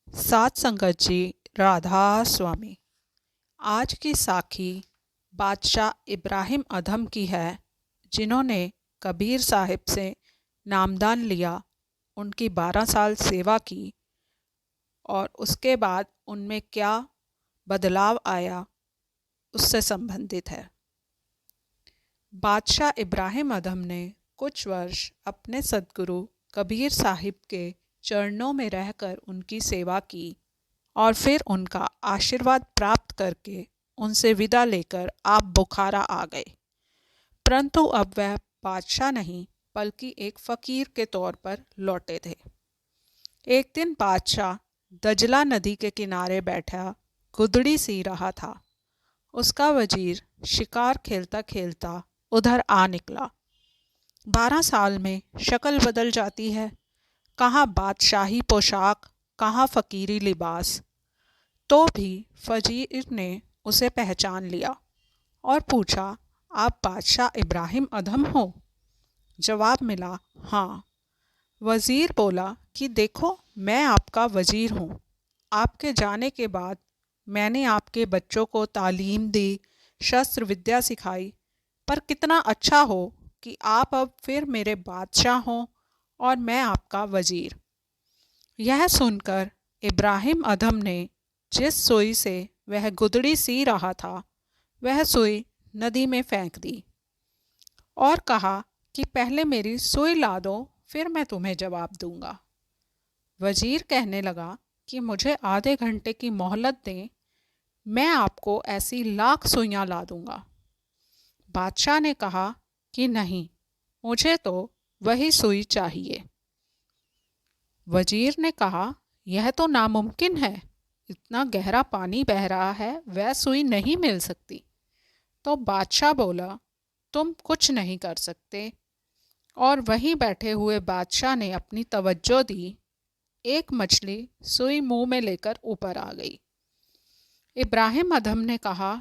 सात संगत जी, राधा स्वामी। आज की साखी बादशाह इब्राहिम अधम की है, जिन्होंने कबीर साहिब से नामदान लिया, उनकी 12 साल सेवा की और उसके बाद उनमें क्या बदलाव आया, उससे संबंधित है। बादशाह इब्राहिम अधम ने कुछ वर्ष अपने सद्गुरु कबीर साहिब के चरणों में रहकर उनकी सेवा की और फिर उनका आशीर्वाद प्राप्त करके उनसे विदा लेकर आप बुखारा आ गए। परंतु अब वह बादशाह नहीं बल्कि एक फ़कीर के तौर पर लौटे थे। एक दिन बादशाह दजला नदी के किनारे बैठा गुदड़ी सी रहा था। उसका वजीर शिकार खेलता खेलता उधर आ निकला। 12 साल में शक्ल बदल जाती है, कहाँ बादशाही पोशाक, कहाँ फ़कीरी लिबास। तो भी फजीर ने उसे पहचान लिया और पूछा, आप बादशाह इब्राहिम अधम हो? जवाब मिला, हाँ। वज़ीर बोला कि देखो, मैं आपका वज़ीर हूँ। आपके जाने के बाद मैंने आपके बच्चों को तालीम दी, शस्त्र विद्या सिखाई, पर कितना अच्छा हो कि आप अब फिर मेरे बादशाह हों और मैं आपका वज़ीर। यह सुनकर इब्राहिम अधम ने जिस सुई से वह गुदड़ी सी रहा था, वह सुई नदी में फेंक दी और कहा कि पहले मेरी सुई ला दो, फिर मैं तुम्हें जवाब दूंगा। वज़ीर कहने लगा कि मुझे आधे घंटे की मोहलत दें, मैं आपको ऐसी लाख सुइयां ला दूंगा। बादशाह ने कहा कि नहीं, मुझे तो वही सुई चाहिए। वज़ीर ने कहा, यह तो नामुमकिन है, इतना गहरा पानी बह रहा है, वह सुई नहीं मिल सकती। तो बादशाह बोला, तुम कुछ नहीं कर सकते। और वहीं बैठे हुए बादशाह ने अपनी तवज्जो दी। एक मछली सुई मुंह में लेकर ऊपर आ गई। इब्राहिम अधम ने कहा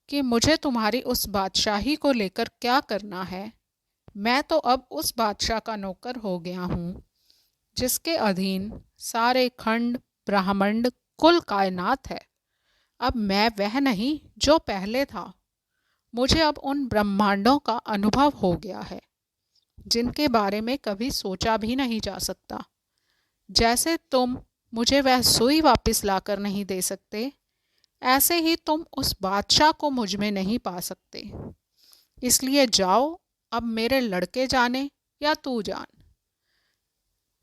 कि मुझे तुम्हारी उस बादशाही को लेकर क्या करना है। मैं तो अब उस बादशाह का नौकर हो गया हूँ जिसके अधीन सारे खंड ब्रह्मांड कुल कायनात है। अब मैं वह नहीं जो पहले था। मुझे अब उन ब्रह्मांडों का अनुभव हो गया है जिनके बारे में कभी सोचा भी नहीं जा सकता। जैसे तुम मुझे वह सुई वापस लाकर नहीं दे सकते, ऐसे ही तुम उस बादशाह को मुझ में नहीं पा सकते। इसलिए जाओ, अब मेरे लड़के जाने या तू जान।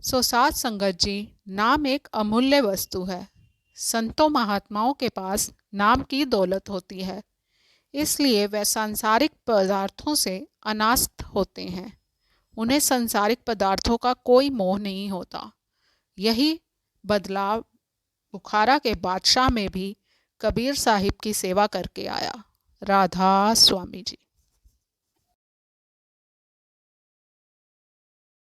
सात संगत जी, नाम एक अमूल्य वस्तु है। संतों महात्माओं के पास नाम की दौलत होती है, इसलिए वे सांसारिक पदार्थों से अनासक्त होते हैं। उन्हें सांसारिक पदार्थों का कोई मोह नहीं होता। यही बदलाव बुखारा के बादशाह में भी कबीर साहिब की सेवा करके आया। राधा स्वामी जी।